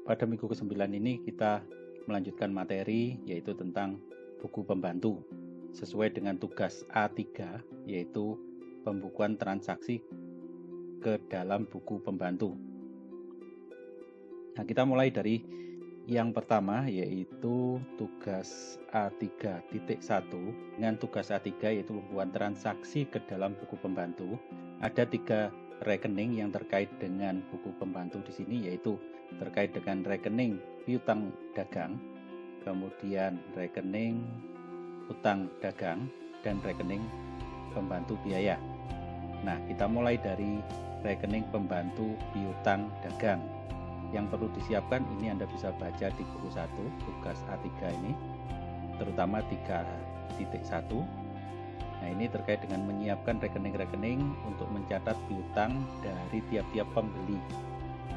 Pada minggu ke-9 ini kita melanjutkan materi yaitu tentang buku pembantu sesuai dengan tugas A3 yaitu pembukuan transaksi ke dalam buku pembantu. Nah, kita mulai dari yang pertama yaitu tugas A3.1. Dengan tugas A3 yaitu pembukuan transaksi ke dalam buku pembantu. Ada 3 rekening yang terkait dengan buku pembantu di sini, yaitu terkait dengan rekening piutang dagang, kemudian rekening utang dagang, dan rekening pembantu biaya. Nah, kita mulai dari rekening pembantu piutang dagang. Yang perlu disiapkan ini Anda bisa baca di buku 1 tugas A3 ini, terutama 3.1. Nah, ini terkait dengan menyiapkan rekening-rekening untuk mencatat piutang dari tiap-tiap pembeli,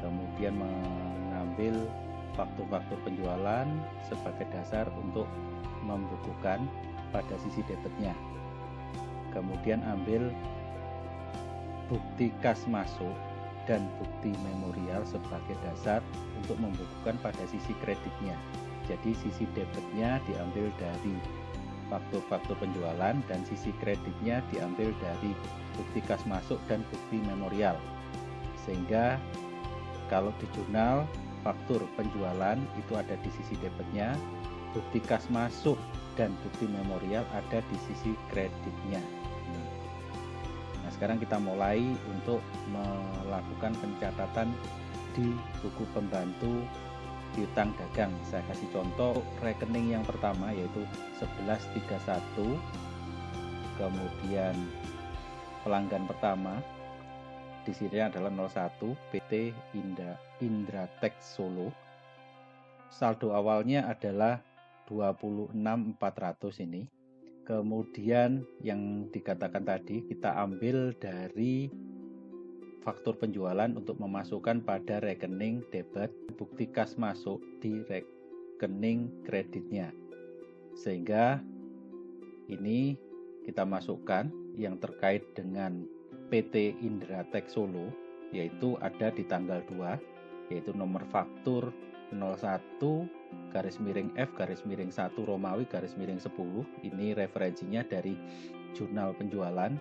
kemudian mengambil faktur-faktur penjualan sebagai dasar untuk membukukan pada sisi debitnya, kemudian ambil bukti kas masuk dan bukti memorial sebagai dasar untuk membukukan pada sisi kreditnya. Jadi sisi debitnya diambil dari faktur-faktur penjualan dan sisi kreditnya diambil dari bukti kas masuk dan bukti memorial. Sehingga kalau di jurnal faktur penjualan itu ada di sisi debitnya, bukti kas masuk dan bukti memorial ada di sisi kreditnya. Nah, sekarang kita mulai untuk melakukan pencatatan di buku pembantu piutang dagang. Saya kasih contoh rekening yang pertama yaitu 1131, kemudian pelanggan pertama di sini adalah 01 PT Indratek Solo. Saldo awalnya adalah 26.400 ini. Kemudian yang dikatakan tadi kita ambil dari faktur penjualan untuk memasukkan pada rekening debit, bukti kas masuk di rekening kreditnya. Sehingga ini kita masukkan yang terkait dengan PT Indratek Solo, yaitu ada di tanggal 2, yaitu nomor faktur 01-F-1 Romawi -10. Ini referensinya dari jurnal penjualan.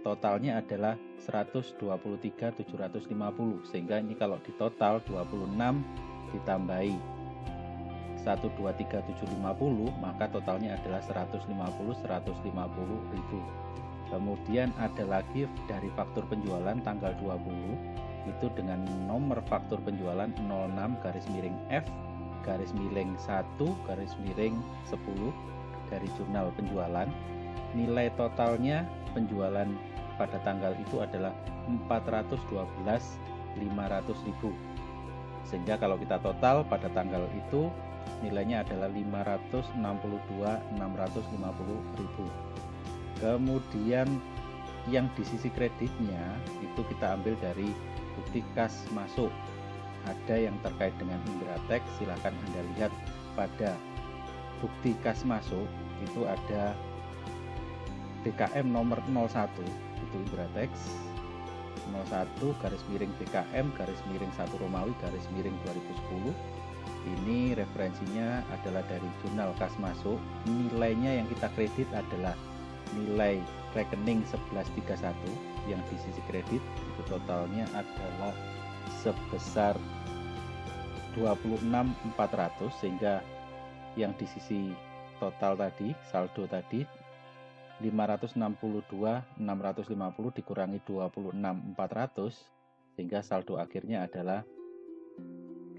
Totalnya adalah 123.750, sehingga ini kalau ditotal 26 ditambahi 123.750 maka totalnya adalah 150.000. Kemudian ada lagi dari faktur penjualan tanggal 20 itu dengan nomor faktur penjualan 06-F-1-10 dari jurnal penjualan. Nilai totalnya penjualan pada tanggal itu adalah 412.500.000, sehingga kalau kita total pada tanggal itu nilainya adalah 562.650.000. Kemudian yang di sisi kreditnya itu kita ambil dari bukti kas masuk. Ada yang terkait dengan Indratek, silahkan Anda lihat pada bukti kas masuk itu ada BKM nomor 01 itu Indratek 01-BKM-1 Romawi -2010. Ini referensinya adalah dari jurnal kas masuk. Nilainya yang kita kredit adalah nilai rekening 1131 yang di sisi kredit itu totalnya adalah sebesar 26.400, sehingga yang di sisi total tadi saldo tadi 562.650 dikurangi 26.400, sehingga saldo akhirnya adalah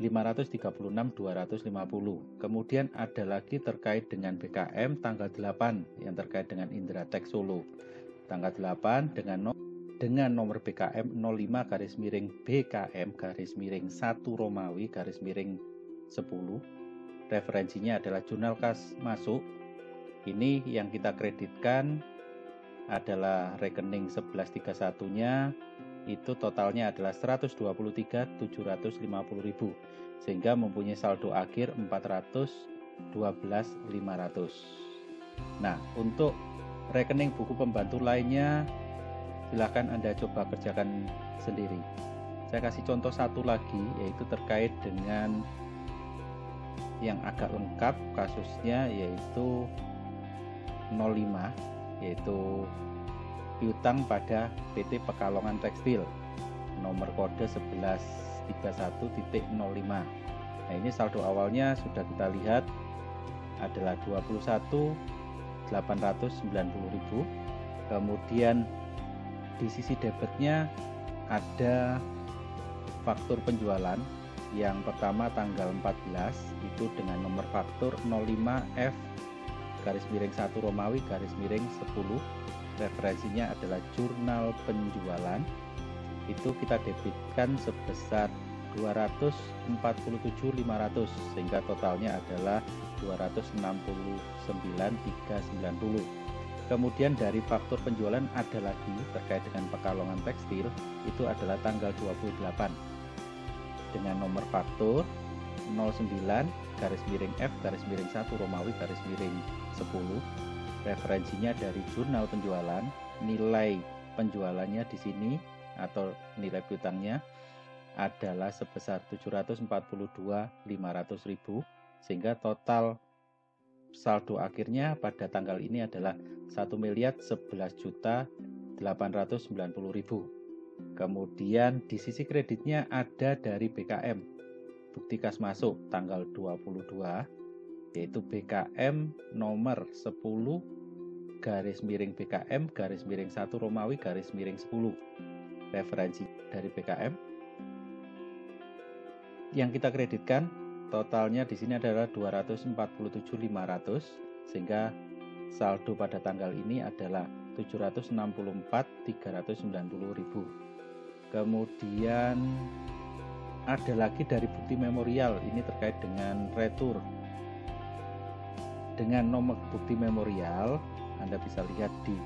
536.250. Kemudian ada lagi terkait dengan BKM tanggal 8 yang terkait dengan Indratek Solo. Tanggal 8 dengan nomor BKM 05-BKM-1 Romawi -10. Referensinya adalah jurnal kas masuk. Ini yang kita kreditkan adalah rekening 1131-nya, itu totalnya adalah 123.750.000, sehingga mempunyai saldo akhir 412.500. Nah, untuk rekening buku pembantu lainnya silahkan Anda coba kerjakan sendiri. Saya kasih contoh satu lagi, yaitu terkait dengan yang agak lengkap kasusnya yaitu 05, yaitu piutang pada PT Pekalongan Tekstil nomor kode 1131.05. Nah, ini saldo awalnya sudah kita lihat adalah 21.890.000. Kemudian di sisi debitnya ada faktur penjualan. Yang pertama tanggal 14 itu dengan nomor faktur 05F_1 Romawi _10. Referensinya adalah jurnal penjualan. Itu kita debitkan sebesar 247.500 sehingga totalnya adalah 269.390. Kemudian dari faktur penjualan ada lagi terkait dengan Pekalongan Tekstil, itu adalah tanggal 28 dengan nomor faktur 09F_1 Romawi _10. Referensinya dari jurnal penjualan. Nilai penjualannya di sini atau nilai piutangnya adalah sebesar 742.500.000 sehingga total saldo akhirnya pada tanggal ini adalah 1.011.890.000. Kemudian di sisi kreditnya ada dari BKM, bukti kas masuk tanggal 22, yaitu BKM nomor 10/BKM_1 Romawi _10. Referensi dari BKM yang kita kreditkan totalnya di sini adalah 247.500 sehingga saldo pada tanggal ini adalah 764.390.000. Kemudian ada lagi dari bukti memorial, ini terkait dengan retur. Dengan nomor bukti memorial Anda bisa lihat di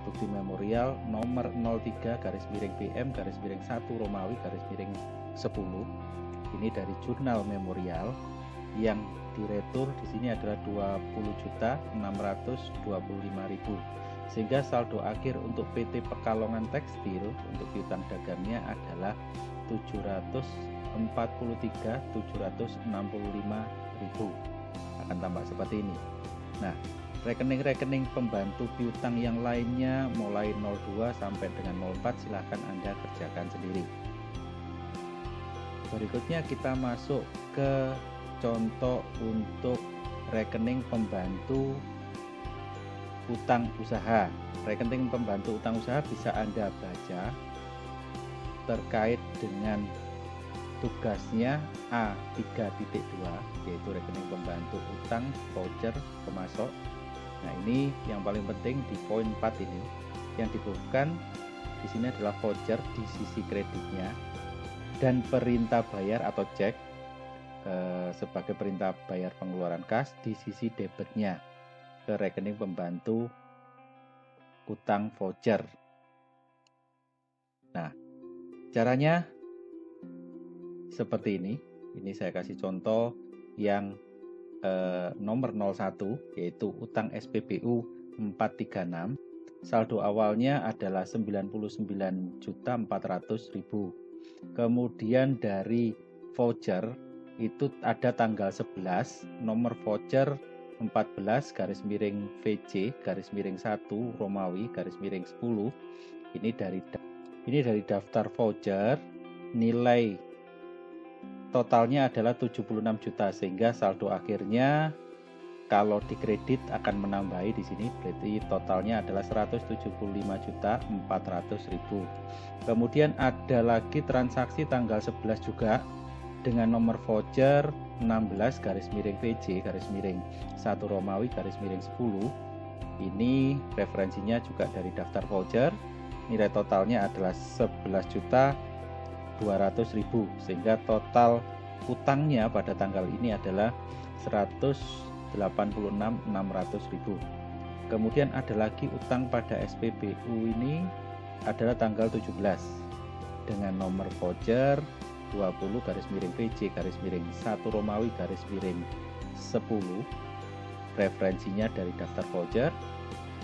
bukti memorial nomor 03/PM_1 Romawi _10. Ini dari jurnal memorial yang diretur di sini adalah 20.625.000 sehingga saldo akhir untuk PT Pekalongan Tekstil untuk piutang dagangnya adalah 743.765.000. Akan tampak seperti ini. Nah, rekening-rekening pembantu piutang yang lainnya mulai 02 sampai dengan 04 silahkan Anda kerjakan sendiri. Berikutnya kita masuk ke contoh untuk rekening pembantu utang usaha. Rekening pembantu utang usaha bisa Anda baca terkait dengan tugasnya A3.2, yaitu rekening pembantu utang voucher pemasok. Nah, ini yang paling penting di poin 4 ini. Yang dibutuhkan di sini adalah voucher di sisi kreditnya dan perintah bayar atau cek sebagai perintah bayar pengeluaran kas di sisi debitnya ke rekening pembantu utang voucher. Nah, caranya seperti ini. Ini saya kasih contoh yang nomor 01, yaitu utang SPBU 436. Saldo awalnya adalah 99.400.000. Kemudian dari voucher itu ada tanggal 11, nomor voucher 14/VC_1 Romawi _10. Ini dari daftar voucher. Nilai totalnya adalah 76 juta sehingga saldo akhirnya kalau dikredit akan menambahi di sini, berarti totalnya adalah 175.400.000. Kemudian ada lagi transaksi tanggal 11 juga dengan nomor voucher 16/VC_1 Romawi _10. Ini referensinya juga dari daftar voucher. Nilai totalnya adalah 11.200.000 sehingga total utangnya pada tanggal ini adalah 186.600.000. Kemudian ada lagi utang pada SPBU ini adalah tanggal 17 dengan nomor voucher 20/VC_1 Romawi _10. Referensinya dari daftar voucher.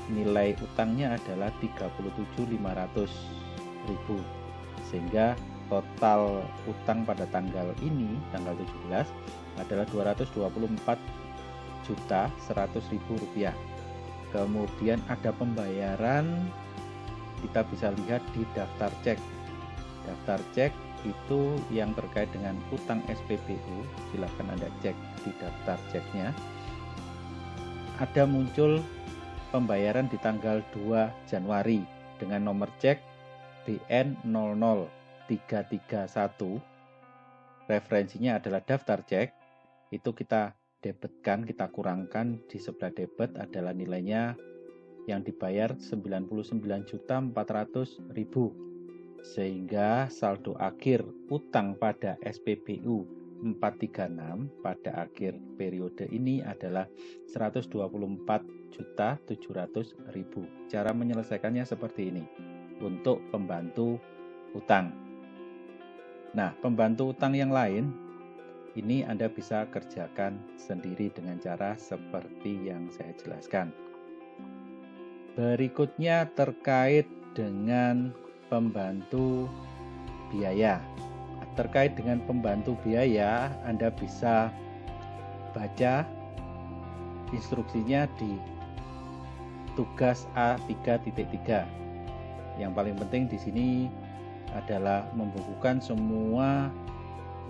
Nilai utangnya adalah 37.500.000 sehingga total utang pada tanggal ini, tanggal 17, adalah Rp224.100.000. Kemudian ada pembayaran, kita bisa lihat di daftar cek. Daftar cek itu yang terkait dengan utang SPBU, silahkan Anda cek di daftar ceknya. Ada muncul pembayaran di tanggal 2 Januari dengan nomor cek BN 00331. Referensinya adalah daftar cek. Itu kita debetkan, kita kurangkan, di sebelah debet adalah nilainya yang dibayar 99.400.000, sehingga saldo akhir utang pada SPBU 436 pada akhir periode ini adalah 124.700.000. Cara menyelesaikannya seperti ini untuk pembantu utang. Nah, pembantu utang yang lain ini Anda bisa kerjakan sendiri dengan cara seperti yang saya jelaskan. Berikutnya terkait dengan pembantu biaya. Terkait dengan pembantu biaya, Anda bisa baca instruksinya di tugas A3.3. Yang paling penting di sini adalah membukukan semua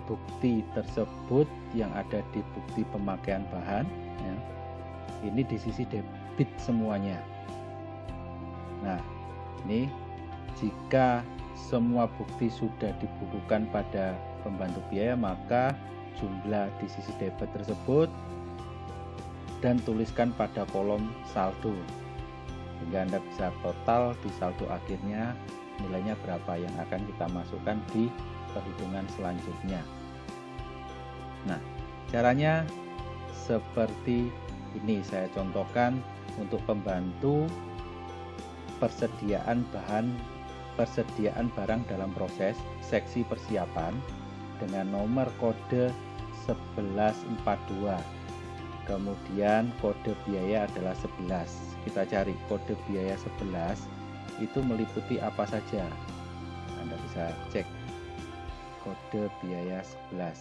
bukti tersebut yang ada di bukti pemakaian bahan. Ya. Ini di sisi debit semuanya. Nah, ini jika semua bukti sudah dibukukan pada pembantu biaya, maka jumlah di sisi debit tersebut dan tuliskan pada kolom saldo, sehingga Anda bisa total di saldo akhirnya nilainya berapa yang akan kita masukkan di perhitungan selanjutnya. Nah, caranya seperti ini saya contohkan untuk pembantu persediaan barang dalam proses seksi persiapan dengan nomor kode 1142. Kemudian kode biaya adalah 11. Kita cari kode biaya 11 itu meliputi apa saja. Anda bisa cek kode biaya 11.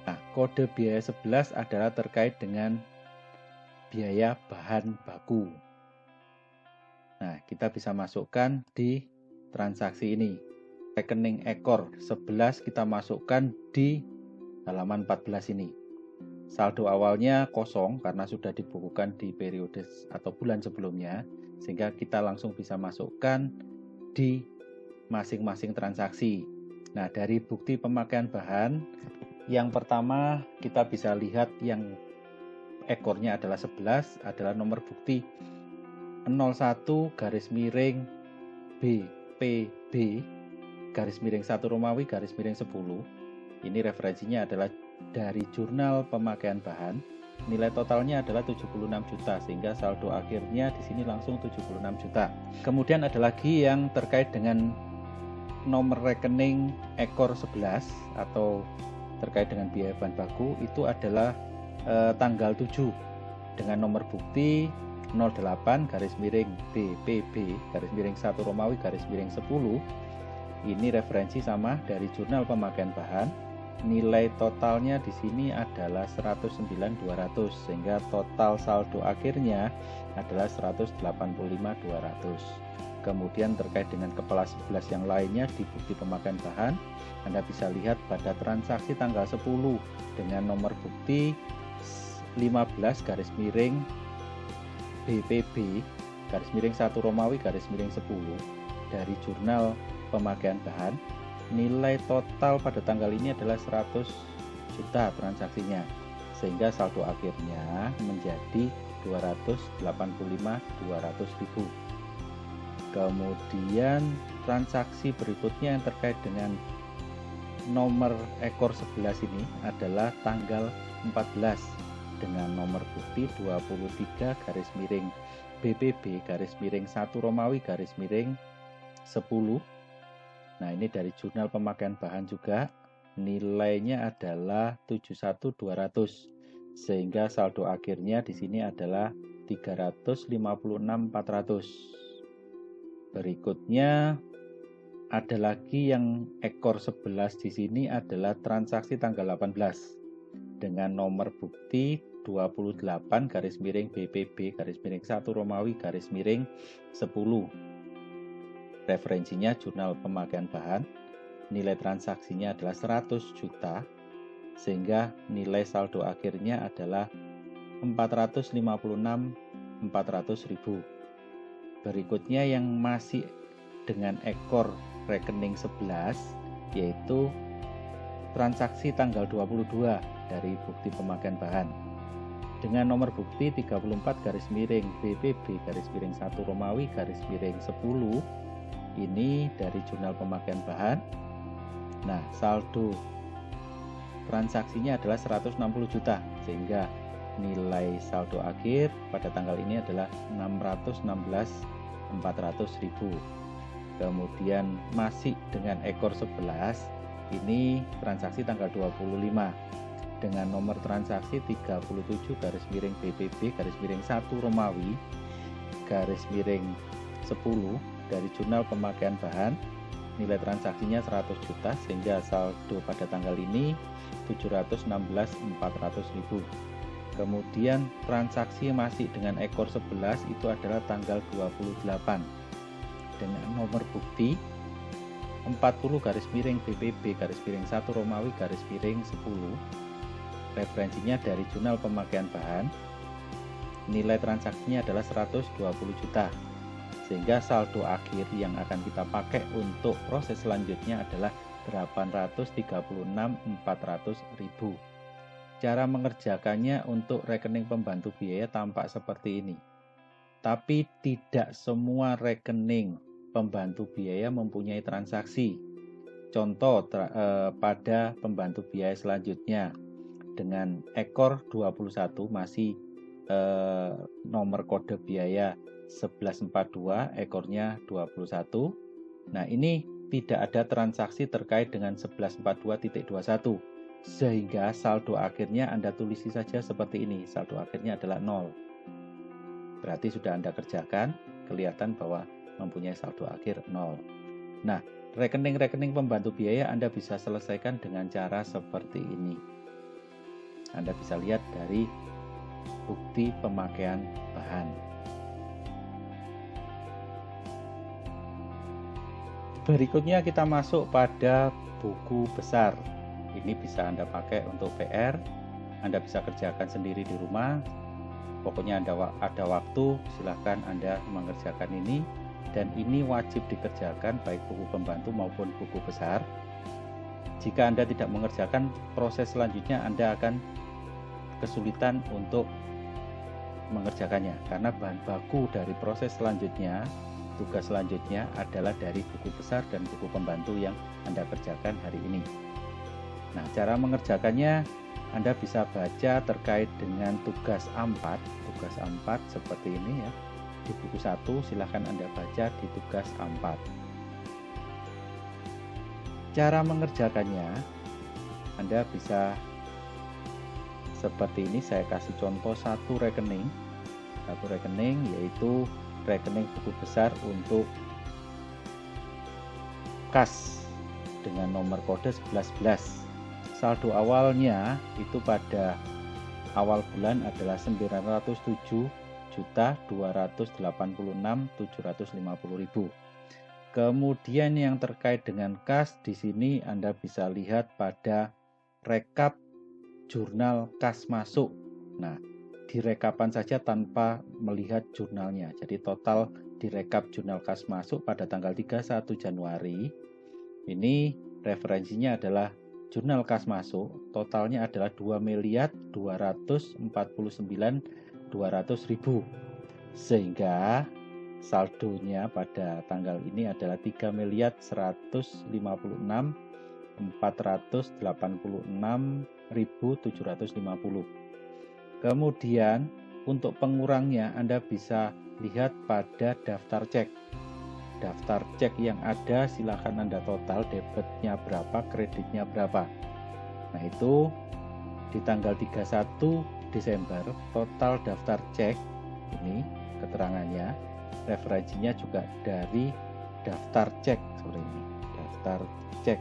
Nah, kode biaya 11 adalah terkait dengan biaya bahan baku. Nah, kita bisa masukkan di transaksi ini. Rekening ekor 11 kita masukkan di halaman 14 ini. Saldo awalnya kosong karena sudah dibukukan di periode atau bulan sebelumnya, sehingga kita langsung bisa masukkan di masing-masing transaksi. Nah, dari bukti pemakaian bahan, yang pertama kita bisa lihat yang ekornya adalah 11 adalah nomor bukti 01 garis miring BPB garis miring 1 Romawi garis miring 10. Ini referensinya adalah dari jurnal pemakaian bahan. Nilai totalnya adalah 76 juta, sehingga saldo akhirnya di sini langsung 76 juta. Kemudian ada lagi yang terkait dengan nomor rekening ekor 11 atau terkait dengan biaya bahan baku, itu adalah tanggal 7 dengan nomor bukti 08 garis miring BPB garis miring 1 Romawi garis miring 10. Ini referensi sama dari jurnal pemakaian bahan. Nilai totalnya di sini adalah 109.200, sehingga total saldo akhirnya adalah 185.200. Kemudian terkait dengan kepala 11 yang lainnya di bukti pemakaian bahan, Anda bisa lihat pada transaksi tanggal 10 dengan nomor bukti 15 garis miring BPB garis miring 1 Romawi garis miring 10 dari jurnal pemakaian bahan. Nilai total pada tanggal ini adalah 100 juta transaksinya, sehingga saldo akhirnya menjadi 285.200.000. Kemudian transaksi berikutnya yang terkait dengan nomor ekor 11 ini adalah tanggal 14 dengan nomor bukti 23 garis miring BPB garis miring 1 Romawi garis miring 10. Nah, ini dari jurnal pemakaian bahan juga. Nilainya adalah 71.200, sehingga saldo akhirnya di sini adalah 356.400. Berikutnya ada lagi yang ekor 11 di sini adalah transaksi tanggal 18 dengan nomor bukti 28 garis miring BPB garis miring 1 Romawi garis miring 10. Referensinya jurnal pemakaian bahan. Nilai transaksinya adalah 100 juta sehingga nilai saldo akhirnya adalah 456.400.000. Berikutnya yang masih dengan ekor rekening 11 yaitu transaksi tanggal 22 dari bukti pemakaian bahan dengan nomor bukti 34 garis miring BPB garis miring 1 Romawi garis miring 10. Ini dari jurnal pemakaian bahan. Nah, saldo transaksinya adalah 160 juta sehingga nilai saldo akhir pada tanggal ini adalah 616.400.000. Kemudian masih dengan ekor 11 ini transaksi tanggal 25 dengan nomor transaksi 37 garis miring BPB garis miring 1 Romawi garis miring 10 dari jurnal pemakaian bahan. Nilai transaksinya 100 juta sehingga saldo pada tanggal ini 716.400.000. Kemudian transaksi masih dengan ekor 11 itu adalah tanggal 28 dengan nomor bukti 40 garis miring BPB garis miring 1 Romawi garis miring 10. Referensinya dari jurnal pemakaian bahan. Nilai transaksinya adalah 120 juta sehingga saldo akhir yang akan kita pakai untuk proses selanjutnya adalah 836.400.000. Cara mengerjakannya untuk rekening pembantu biaya tampak seperti ini. Tapi tidak semua rekening pembantu biaya mempunyai transaksi. Contoh pada pembantu biaya selanjutnya dengan ekor 21 masih nomor kode biaya 1142, ekornya 21. Nah, ini tidak ada transaksi terkait dengan 1142.21 sehingga saldo akhirnya Anda tulisi saja seperti ini. Saldo akhirnya adalah 0. Berarti sudah Anda kerjakan, kelihatan bahwa mempunyai saldo akhir 0. Nah, rekening-rekening pembantu biaya Anda bisa selesaikan dengan cara seperti ini. Anda bisa lihat dari bukti pemakaian bahan. Berikutnya kita masuk pada buku besar. Ini bisa Anda pakai untuk PR. Anda bisa kerjakan sendiri di rumah. Pokoknya ada waktu, silahkan Anda mengerjakan ini. Dan ini wajib dikerjakan baik buku pembantu maupun buku besar. Jika Anda tidak mengerjakan, proses selanjutnya Anda akan kesulitan untuk mengerjakannya. Karena bahan baku dari proses selanjutnya, tugas selanjutnya adalah dari buku besar dan buku pembantu yang Anda kerjakan hari ini. Nah, cara mengerjakannya Anda bisa baca terkait dengan tugas A4. Tugas A4 seperti ini ya. Di buku 1 silahkan Anda baca di tugas A4. Cara mengerjakannya Anda bisa seperti ini. Saya kasih contoh satu rekening yaitu rekening buku besar untuk kas dengan nomor kode 1111. Saldo awalnya itu pada awal bulan adalah 907.286.750.000. Kemudian yang terkait dengan kas di sini Anda bisa lihat pada rekap jurnal kas masuk. Nah, direkapan saja tanpa melihat jurnalnya. Jadi total direkap jurnal kas masuk pada tanggal 31 Januari. Ini referensinya adalah jurnal kas masuk. Totalnya adalah 2.249.200.000. Sehingga saldonya pada tanggal ini adalah 3.156.486.750. Kemudian untuk pengurangnya Anda bisa lihat pada daftar cek. Daftar cek yang ada silakan Anda total debitnya berapa, kreditnya berapa. Nah, itu di tanggal 31 Desember total daftar cek ini keterangannya, referensinya juga dari daftar cek, daftar cek.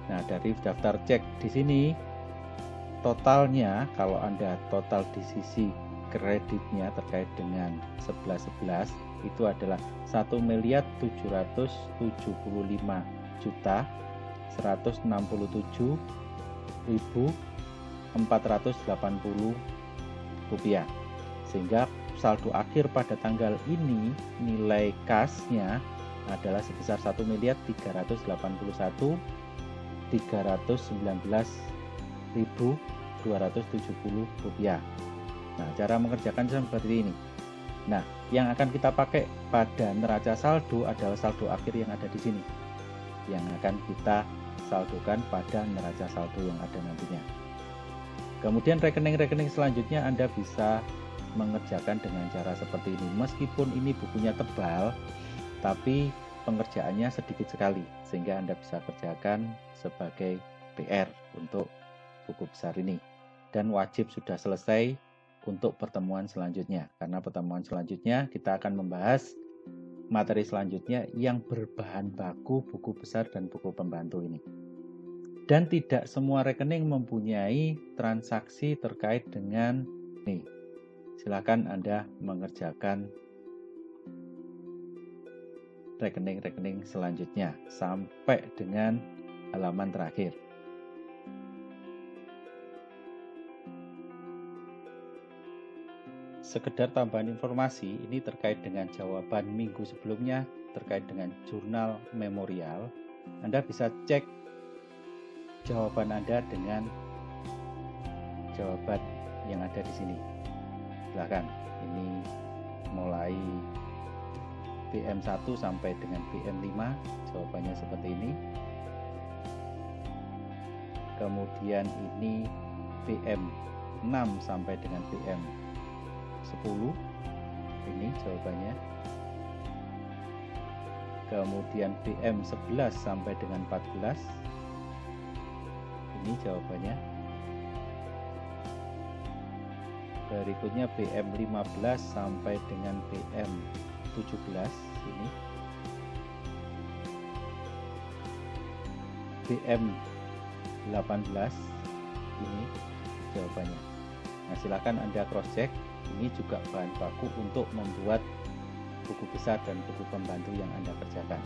Nah, dari daftar cek di sini totalnya, kalau Anda total di sisi kreditnya terkait dengan 11.11 itu adalah 1.775.167.480 rupiah, sehingga saldo akhir pada tanggal ini nilai kasnya adalah sebesar 1.319.319.270 rupiah. Nah, cara mengerjakan seperti ini. Nah, yang akan kita pakai pada neraca saldo adalah saldo akhir yang ada di sini, yang akan kita saldokan pada neraca saldo yang ada nantinya. Kemudian rekening-rekening selanjutnya Anda bisa mengerjakan dengan cara seperti ini. Meskipun ini bukunya tebal, tapi pengerjaannya sedikit sekali, sehingga Anda bisa kerjakan sebagai PR untuk buku besar ini. Dan wajib sudah selesai untuk pertemuan selanjutnya, karena pertemuan selanjutnya kita akan membahas materi selanjutnya yang berbahan baku buku besar dan buku pembantu ini. Dan tidak semua rekening mempunyai transaksi terkait dengan ini. Silakan Anda mengerjakan rekening-rekening selanjutnya sampai dengan halaman terakhir. Sekedar tambahan informasi, ini terkait dengan jawaban minggu sebelumnya terkait dengan jurnal memorial. Anda bisa cek jawaban Anda dengan jawaban yang ada di sini. Silakan, ini mulai PM1 sampai dengan PM5, jawabannya seperti ini. Kemudian ini PM6 sampai dengan PM10, ini jawabannya. Kemudian PM11 sampai dengan 14, ini jawabannya. Berikutnya PM15 sampai dengan PM17, ini. PM18, ini jawabannya. Nah, silakan Anda cross check. Ini juga bahan baku untuk membuat buku besar dan buku pembantu yang Anda kerjakan.